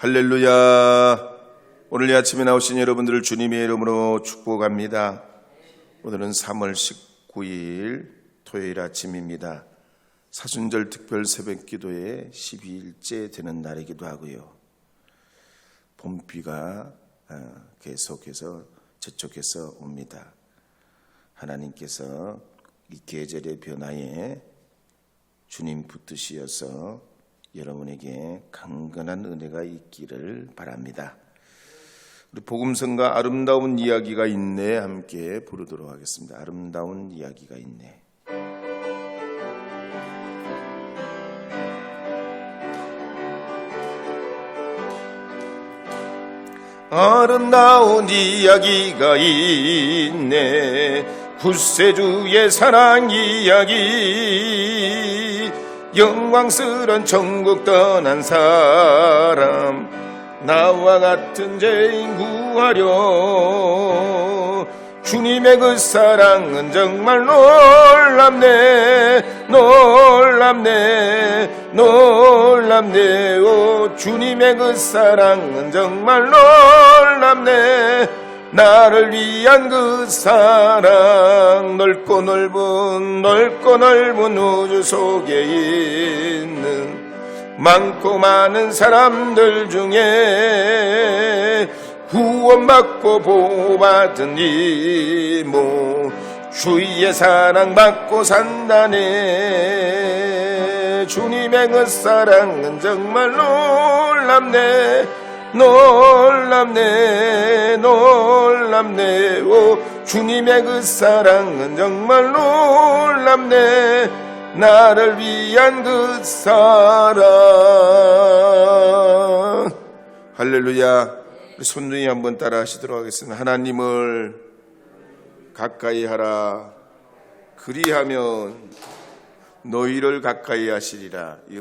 할렐루야. 오늘 이 아침에 나오신 여러분들을 주님의 이름으로 축복합니다. 오늘은 3월 19일 토요일 아침입니다. 사순절 특별 새벽 기도의 12일째 되는 날이기도 하고요. 봄비가 계속해서 저쪽에서 옵니다. 하나님께서 이 계절의 변화에 주님 붙드시어서 여러분에게 강건한 은혜가 있기를 바랍니다. 우리 복음성가 아름다운 이야기가 있네 함께 부르도록 하겠습니다. 아름다운 이야기가 있네. 아름다운 이야기가 있네. 구세주의 사랑 이야기. 영광스런 천국 떠난 사람 나와 같은 죄인 구하려. 주님의 그 사랑은 정말 놀랍네. 놀랍네. 놀랍네. 오, 주님의 그 사랑은 정말 놀랍네. 나를 위한 그 사랑 넓고 넓은 우주 속에 있는 많고 많은 사람들 중에 구원받고 보호받은 이모 주의 사랑 받고 산다네. 주님의 그 사랑은 정말 놀랍네. 놀랍네. 놀랍네. 오, 주님의 그 사랑은 정말 놀랍네. 나를 위한 그 사랑. 할렐루야. 우리 손중이 한번 따라 하시도록 하겠습니다. 하나님을 가까이 하라. 그리하면 너희를 가까이 하시리라. 이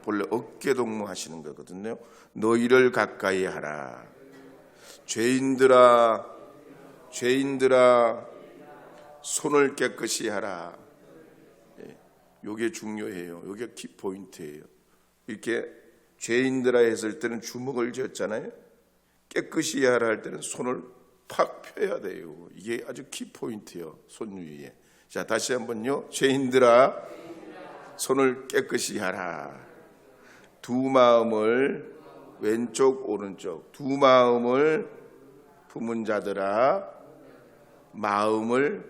본래 어깨동무 하시는 거거든요. 너희를 가까이 하라. 죄인들아 손을 깨끗이 하라. 이게 중요해요. 이게 키포인트예요. 이렇게 죄인들아 했을 때는 주먹을 쥐었잖아요. 깨끗이 하라 할 때는 손을 팍 펴야 돼요. 이게 아주 키포인트예요. 손 위에. 자, 다시 한번요. 죄인들아 손을 깨끗이 하라. 두 마음을 왼쪽 오른쪽 두 마음을 품은 자들아 마음을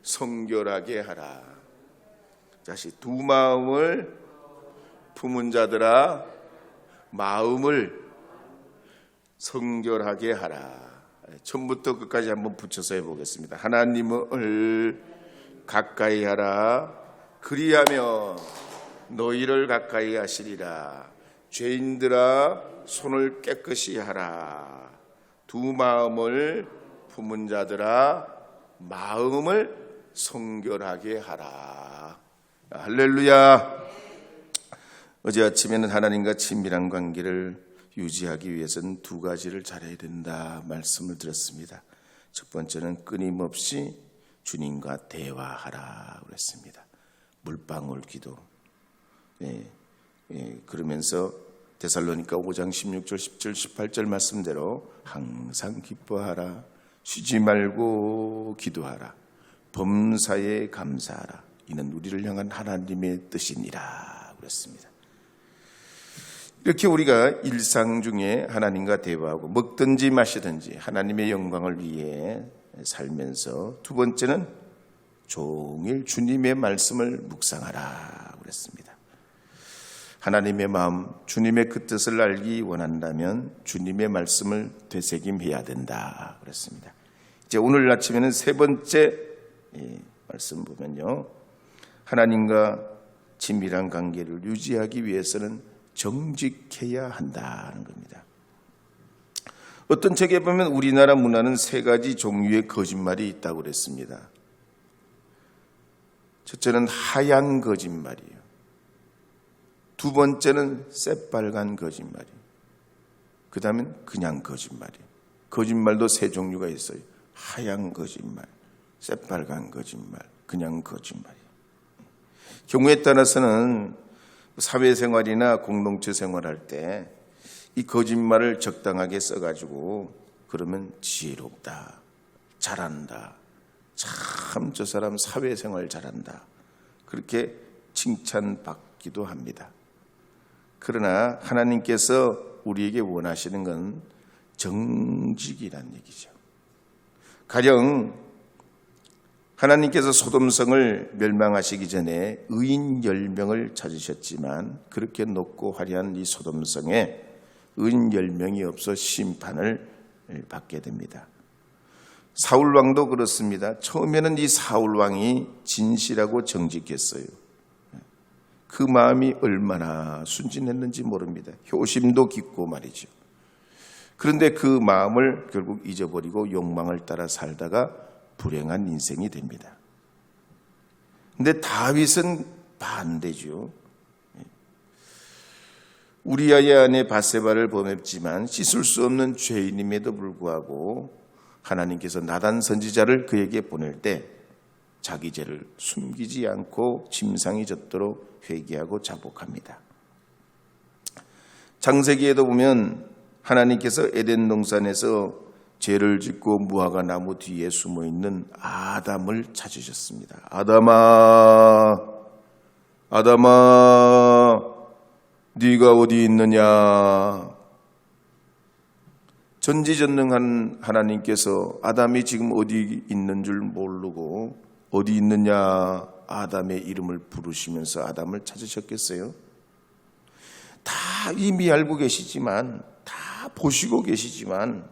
성결하게 하라. 다시 두 마음을 품은 자들아 마음을 성결하게 하라. 처음부터 끝까지 한번 붙여서 해보겠습니다. 하나님을 가까이 하라. 그리하면 너희를 가까이 하시리라. 죄인들아 손을 깨끗이 하라. 두 마음을 품은 자들아 마음을 성결하게 하라. 할렐루야. 어제 아침에는 하나님과 친밀한 관계를 유지하기 위해서는 두 가지를 잘해야 된다 말씀을 드렸습니다. 첫 번째는 끊임없이 주님과 대화하라 그랬습니다. 물방울 기도. 그러면서 데살로니가 5장 16절 17 18절 말씀대로 항상 기뻐하라. 쉬지 말고 기도하라. 범사에 감사하라. 이는 우리를 향한 하나님의 뜻이니라 그랬습니다. 이렇게 우리가 일상 중에 하나님과 대화하고 먹든지 마시든지 하나님의 영광을 위해 살면서 두 번째는 종일 주님의 말씀을 묵상하라 그랬습니다. 하나님의 마음, 주님의 그 뜻을 알기 원한다면 주님의 말씀을 되새김해야 된다 그랬습니다. 이제 오늘 아침에는 세 번째 말씀 보면요. 하나님과 친밀한 관계를 유지하기 위해서는 정직해야 한다는 겁니다. 어떤 책에 보면 우리나라 문화는 세 가지 종류의 거짓말이 있다고 그랬습니다. 첫째는 하얀 거짓말이에요. 두 번째는 새빨간 거짓말이에요. 그 다음엔 그냥 거짓말이에요. 거짓말도 세 종류가 있어요. 하얀 거짓말, 새빨간 거짓말, 그냥 거짓말이에요. 경우에 따라서는 사회생활이나 공동체 생활할 때 이 거짓말을 적당하게 써가지고 그러면 지혜롭다, 잘한다, 참 저 사람 사회생활 잘한다, 그렇게 칭찬받기도 합니다. 그러나 하나님께서 우리에게 원하시는 건 정직이란 얘기죠. 가령 하나님께서 소돔성을 멸망하시기 전에 의인 10명을 찾으셨지만 그렇게 높고 화려한 이 소돔성에 의인 10명이 없어 심판을 받게 됩니다. 사울왕도 그렇습니다. 처음에는 이 사울왕이 진실하고 정직했어요. 그 마음이 얼마나 순진했는지 모릅니다. 효심도 깊고 말이죠. 그런데 그 마음을 결국 잊어버리고 욕망을 따라 살다가 불행한 인생이 됩니다. 그런데 다윗은 반대죠. 우리아의 아내 바세바를 범했지만 씻을 수 없는 죄인임에도 불구하고 하나님께서 나단 선지자를 그에게 보낼 때 자기 죄를 숨기지 않고 침상이 젖도록 회개하고 자복합니다. 창세기에도 보면 하나님께서 에덴 동산에서 죄를 짓고 무화과 나무 뒤에 숨어 있는 아담을 찾으셨습니다. 아담아, 아담아, 네가 어디 있느냐? 전지전능한 하나님께서 아담이 지금 어디 있는 줄 모르고 어디 있느냐 아담의 이름을 부르시면서 아담을 찾으셨겠어요? 다 이미 알고 계시지만, 다 보시고 계시지만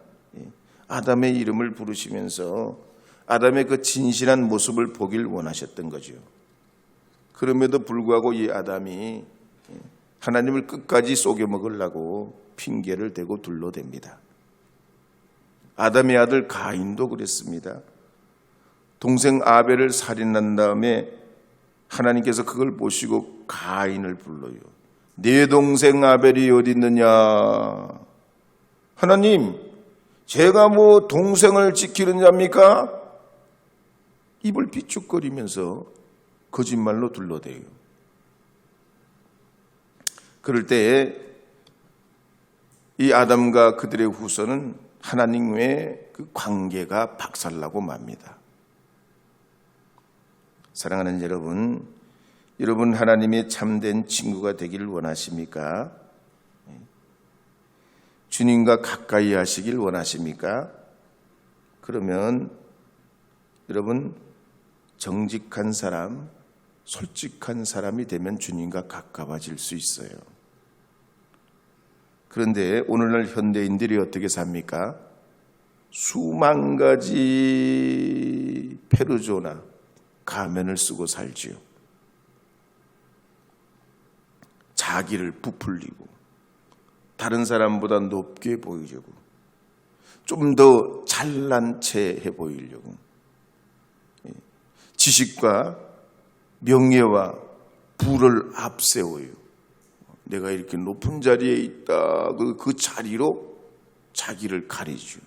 아담의 이름을 부르시면서 아담의 그 진실한 모습을 보길 원하셨던 거죠. 그럼에도 불구하고 이 아담이 하나님을 끝까지 속여 먹으려고 핑계를 대고 둘러댑니다. 아담의 아들 가인도 그랬습니다. 동생 아벨을 살인한 다음에 하나님께서 그걸 보시고 가인을 불러요. 네 동생 아벨이 어디 있느냐? 하나님, 제가 뭐 동생을 지키는 자입니까? 입을 비축거리면서 거짓말로 둘러대요. 그럴 때에 이 아담과 그들의 후손은 하나님과의 그 관계가 박살나고 맙니다. 사랑하는 여러분, 여러분 하나님의 참된 친구가 되기를 원하십니까? 주님과 가까이 하시길 원하십니까? 그러면 여러분 정직한 사람, 솔직한 사람이 되면 주님과 가까워질 수 있어요. 그런데 오늘날 현대인들이 어떻게 삽니까? 수만 가지 페르조나, 가면을 쓰고 살지요. 자기를 부풀리고 다른 사람보다 높게 보이려고, 좀 더 잘난 체 해 보이려고, 지식과 명예와 부를 앞세워요. 내가 이렇게 높은 자리에 있다, 그 자리로 자기를 가리죠.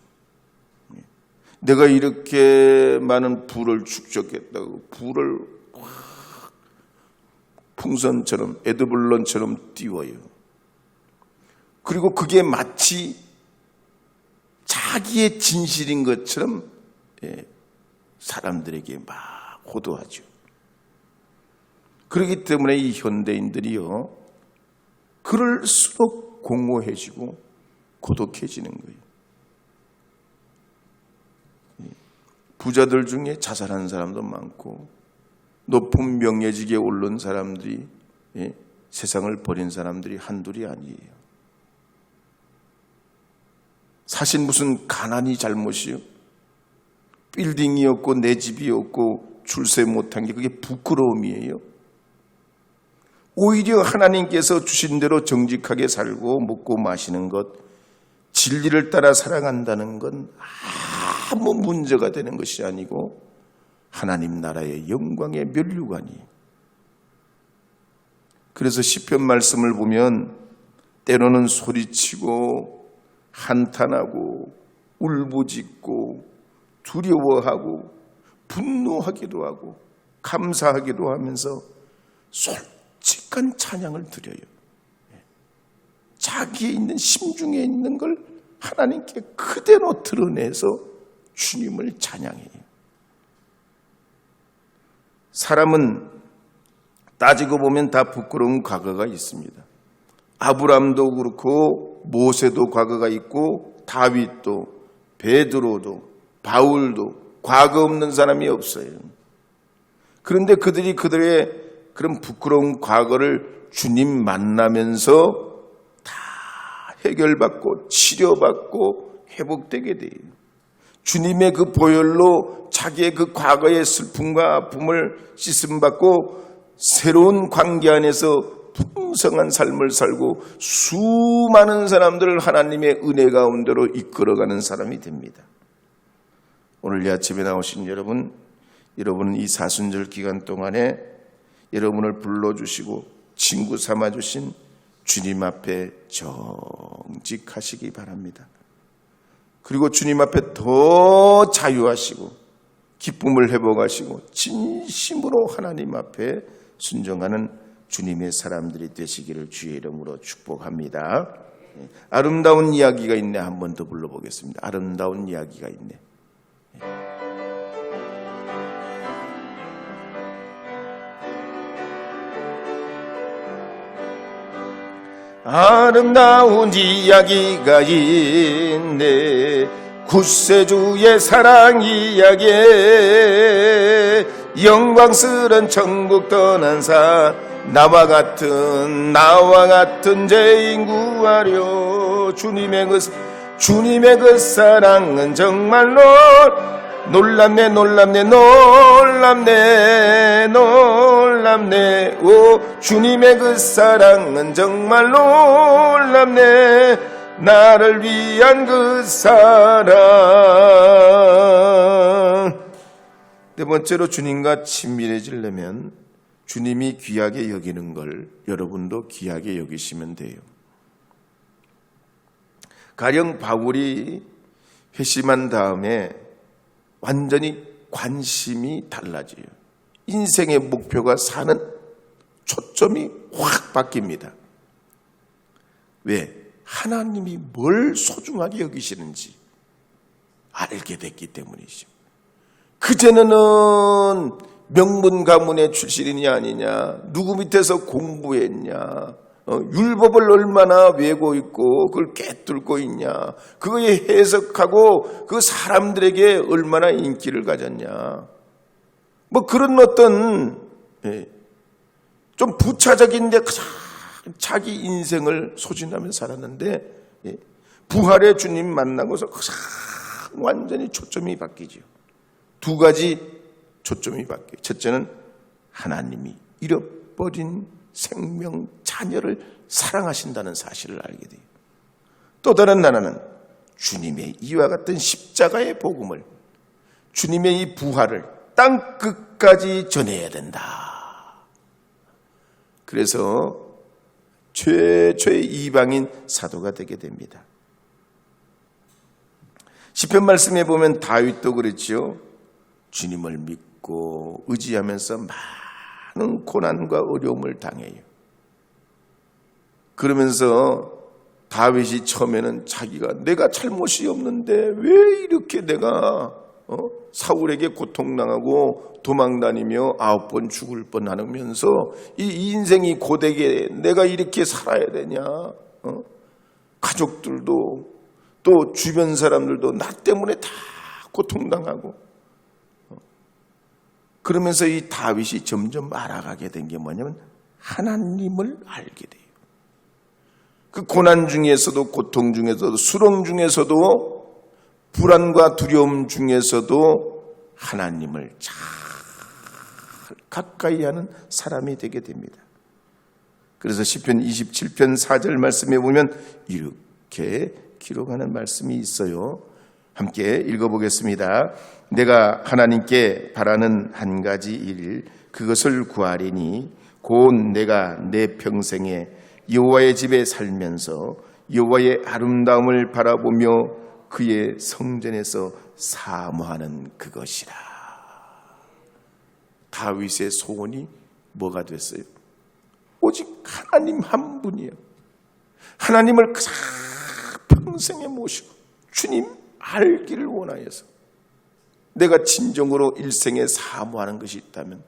내가 이렇게 많은 부를 축적했다고 부를 풍선처럼, 에드블론처럼 띄워요. 그리고 그게 마치 자기의 진실인 것처럼 사람들에게 막 호도하죠. 그렇기 때문에 이 현대인들이요, 그럴수록 공허해지고 고독해지는 거예요. 부자들 중에 자살한 사람도 많고 높은 명예직에 오른 사람들이, 세상을 버린 사람들이 한둘이 아니에요. 사실 무슨 가난이 잘못이요? 빌딩이 없고 내 집이 없고 출세 못한 게 그게 부끄러움이에요? 오히려 하나님께서 주신 대로 정직하게 살고 먹고 마시는 것, 진리를 따라 살아간다는 건 아무 문제가 되는 것이 아니고 하나님 나라의 영광의 면류관이에요. 그래서 시편 말씀을 보면 때로는 소리치고 한탄하고 울부짖고 두려워하고 분노하기도 하고 감사하기도 하면서 솔직한 찬양을 드려요. 자기에 있는 심중에 있는 걸 하나님께 그대로 드러내서 주님을 찬양해요. 사람은 따지고 보면 다 부끄러운 과거가 있습니다. 아브람도 그렇고 모세도 과거가 있고 다윗도 베드로도 바울도 과거 없는 사람이 없어요. 그런데 그들이 그들의 그런 부끄러운 과거를 주님 만나면서 다 해결받고 치료받고 회복되게 돼요. 주님의 그 보혈로 자기의 그 과거의 슬픔과 아픔을 씻음받고 새로운 관계 안에서 풍성한 삶을 살고 수많은 사람들을 하나님의 은혜 가운데로 이끌어가는 사람이 됩니다. 오늘 이 아침에 나오신 여러분은 이 사순절 기간 동안에 여러분을 불러주시고 친구 삼아주신 주님 앞에 정직하시기 바랍니다. 그리고 주님 앞에 더 자유하시고 기쁨을 회복하시고 진심으로 하나님 앞에 순종하는 주님의 사람들이 되시기를 주의 이름으로 축복합니다. 아름다운 이야기가 있네. 한 번 더 불러보겠습니다. 아름다운 이야기가 있네. 아름다운 이야기가 있네. 구세주의 사랑 이야기, 영광스런 천국 떠난 나와 같은 죄인 구하려. 주님의 그 사랑은 정말로 놀랍네. 오, 주님의 그 사랑은 정말 놀랍네. 나를 위한 그 사랑. 네 번째로 주님과 친밀해지려면 주님이 귀하게 여기는 걸 여러분도 귀하게 여기시면 돼요. 가령 바울이 회심한 다음에 완전히 관심이 달라져요. 인생의 목표가 사는 초점이 확 바뀝니다. 왜? 하나님이 뭘 소중하게 여기시는지 알게 됐기 때문이죠. 그전에는 명문 가문의 출신이냐 아니냐, 누구 밑에서 공부했냐, 율법을 얼마나 외고 있고 그걸 꿰뚫고 있냐, 그거에 해석하고 그 사람들에게 얼마나 인기를 가졌냐, 뭐 그런 어떤 좀 부차적인데 자기 인생을 소진하며 살았는데, 부활의 주님 만나고서 완전히 초점이 바뀌죠. 두 가지 초점이 바뀌어요. 첫째는 하나님이 잃어버린 생명 자녀를 사랑하신다는 사실을 알게 돼요. 또 다른 하나는 주님의 이와 같은 십자가의 복음을, 주님의 이 부활을 땅 끝까지 전해야 된다. 그래서 최초의 이방인 사도가 되게 됩니다. 시편 말씀에 보면 다윗도 그랬죠. 주님을 믿고 의지하면서 많은 고난과 어려움을 당해요. 그러면서 다윗이 처음에는 자기가 내가 잘못이 없는데 왜 이렇게 내가 사울에게 고통당하고 도망다니며 9번 죽을 뻔하면서 이 인생이 고되게 내가 이렇게 살아야 되냐, 가족들도 또 주변 사람들도 나 때문에 다 고통당하고, 그러면서 이 다윗이 점점 알아가게 된 게 뭐냐면 하나님을 알게 돼요. 그 고난 중에서도, 고통 중에서도, 수렁 중에서도, 불안과 두려움 중에서도 하나님을 잘 가까이 하는 사람이 되게 됩니다. 그래서 시편 27편 4절 말씀에 보면 이렇게 기록하는 말씀이 있어요. 함께 읽어보겠습니다. 내가 하나님께 바라는 한 가지 일, 그것을 구하리니 곧 내가 내 평생에 여호와의 집에 살면서 여호와의 아름다움을 바라보며 그의 성전에서 사모하는 그것이라. 다윗의 소원이 뭐가 됐어요? 오직 하나님 한 분이에요. 하나님을 평생에 모시고 주님 알기를 원하여서 내가 진정으로 일생에 사모하는 것이 있다면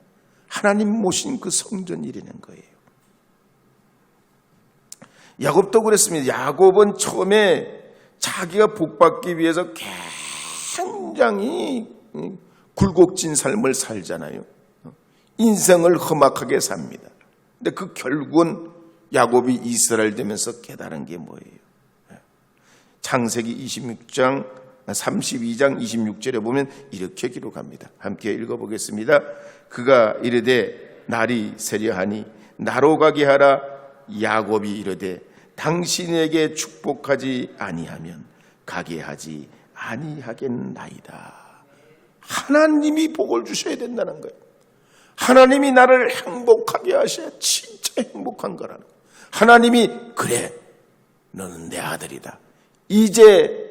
하나님 모신 그 성전 일이는 거예요. 야곱도 그랬습니다. 야곱은 처음에 자기가 복받기 위해서 굉장히 굴곡진 삶을 살잖아요. 인생을 험악하게 삽니다. 근데 그 결국은 야곱이 이스라엘 되면서 깨달은 게 뭐예요? 창세기 26장 32장 26절에 보면 이렇게 기록합니다. 함께 읽어보겠습니다. 그가 이르되 날이 세려하니 나로 가게 하라. 야곱이 이르되 당신에게 축복하지 아니하면 가게 하지 아니하겠나이다. 하나님이 복을 주셔야 된다는 거예요. 하나님이 나를 행복하게 하셔야 진짜 행복한 거라는 거예요. 하나님이 그래 너는 내 아들이다. 이제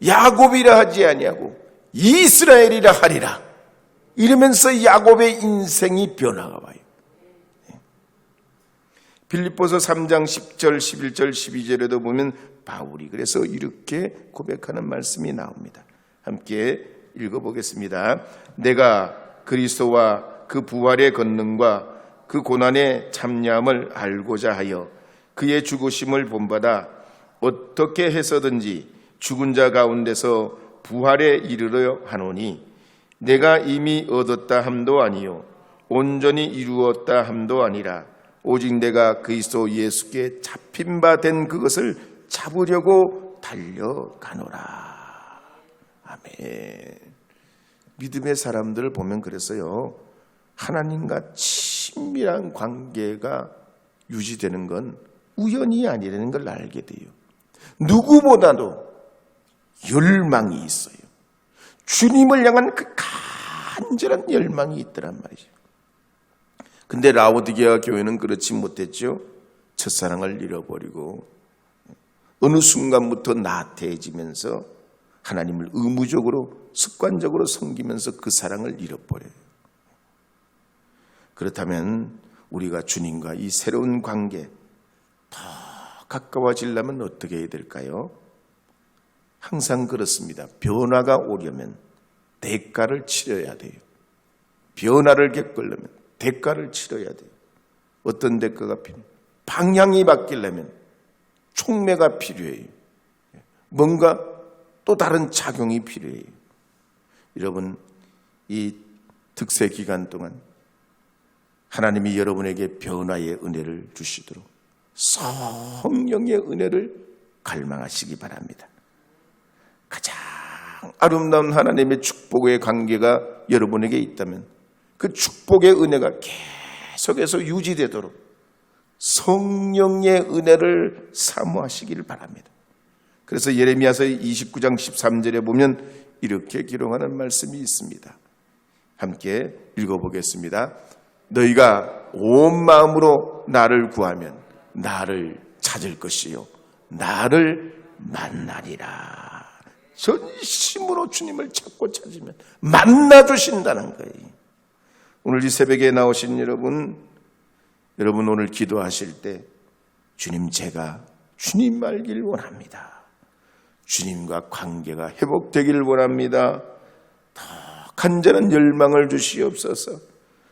야곱이라 하지 아니하고 이스라엘이라 하리라. 이러면서 야곱의 인생이 변화가 와요. 빌립보서 3장 10절 11절 12절에도 보면 바울이 그래서 이렇게 고백하는 말씀이 나옵니다. 함께 읽어보겠습니다. 내가 그리스도와 그 부활의 권능과 그 고난의 참여함을 알고자 하여 그의 죽으심을 본받아 어떻게 해서든지 죽은 자 가운데서 부활에 이르려 하노니 내가 이미 얻었다 함도 아니요 온전히 이루었다 함도 아니라 오직 내가 그리스도 예수께 잡힌 바 된 그것을 잡으려고 달려가노라. 아멘. 믿음의 사람들을 보면 그랬어요. 하나님과 친밀한 관계가 유지되는 건 우연이 아니라는 걸 알게 돼요. 누구보다도 열망이 있어요. 주님을 향한 그 간절한 열망이 있더란 말이죠. 근데 라오디게아 교회는 그렇지 못했죠. 첫사랑을 잃어버리고 어느 순간부터 나태해지면서 하나님을 의무적으로 습관적으로 섬기면서 그 사랑을 잃어버려요. 그렇다면 우리가 주님과 이 새로운 관계 더 가까워지려면 어떻게 해야 될까요? 항상 그렇습니다. 변화가 오려면 대가를 치러야 돼요. 변화를 겪으려면 대가를 치러야 돼요. 어떤 대가가 필요해요? 방향이 바뀌려면 촉매가 필요해요. 뭔가 또 다른 작용이 필요해요. 여러분, 이 특세 기간 동안 하나님이 여러분에게 변화의 은혜를 주시도록 성령의 은혜를 갈망하시기 바랍니다. 가장 아름다운 하나님의 축복의 관계가 여러분에게 있다면 그 축복의 은혜가 계속해서 유지되도록 성령의 은혜를 사모하시기를 바랍니다. 그래서 예레미야서 29장 13절에 보면 이렇게 기록하는 말씀이 있습니다. 함께 읽어보겠습니다. 너희가 온 마음으로 나를 구하면 나를 찾을 것이요 나를 만나리라. 전심으로 주님을 찾고 찾으면 만나주신다는 거예요. 오늘 이 새벽에 나오신 여러분 오늘 기도하실 때 주님, 제가 주님 알길 원합니다. 주님과 관계가 회복되기를 원합니다. 더 간절한 열망을 주시옵소서.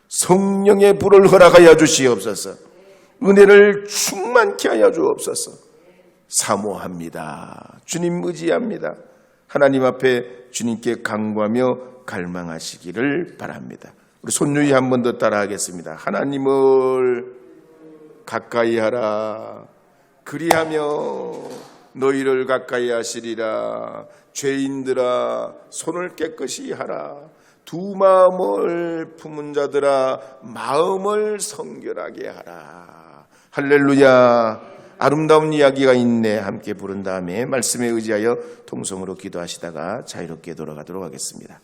성령의 불을 허락하여 주시옵소서. 은혜를 충만케 하여 주옵소서. 사모합니다. 주님 의지합니다. 하나님 앞에 주님께 간구하며 갈망하시기를 바랍니다. 우리 손유희 한 번 더 따라하겠습니다. 하나님을 가까이 하라. 그리하며 너희를 가까이 하시리라. 죄인들아 손을 깨끗이 하라. 두 마음을 품은 자들아 마음을 성결하게 하라. 할렐루야. 아름다운 이야기가 있네. 함께 부른 다음에 말씀에 의지하여 통성으로 기도하시다가 자유롭게 돌아가도록 하겠습니다.